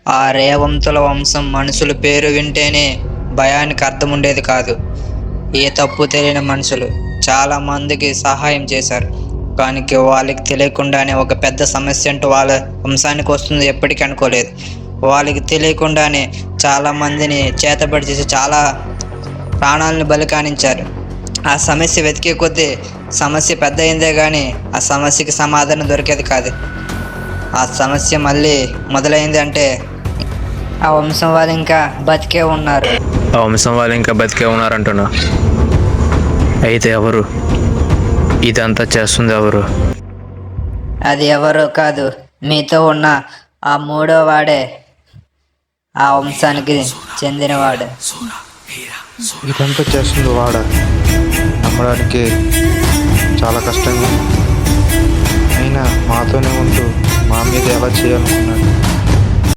ఆ రేవంతుల వంశం మనుషుల పేరు వింటేనే భయానికి అర్థం ఉండేది కాదు. ఏ తప్పు తెలియని మనుషులు చాలా మందికి సహాయం చేశారు. కానీ వాళ్ళకి తెలియకుండానే ఒక పెద్ద సమస్య అంటూ వాళ్ళ వంశానికి వస్తుంది ఎప్పటికీ అనుకోలేదు. వాళ్ళకి తెలియకుండానే చాలా మందిని చేతబడి చేసి చాలా ప్రాణాలను బలి కానించారు. ఆ సమస్య వెతికే కొద్దీ సమస్య పెద్ద అయిందే కానీ ఆ సమస్యకి సమాధానం దొరికేది కాదు. ఆ సమస్య మళ్ళీ మొదలైంది అంటే ఆ వంశం వాళ్ళు ఇంకా బతికే ఉన్నారు. ఆ వంశం వాళ్ళు ఇంకా బతికే ఉన్నారంటున్నా. అయితే ఎవరు ఇదంతా చేస్తుంది? ఎవరు? అది ఎవరో కాదు, మీతో ఉన్న ఆ మూడో వాడే ఆ వంశానికి చెందినవాడు. ఇదంతా చేస్తుంది వాడ? నమ్మడానికి చాలా కష్టంగా ఉంది. అయినా మాతోనే ఉంటూ మా మీద ఎలా చేయాలనుకున్నాడు?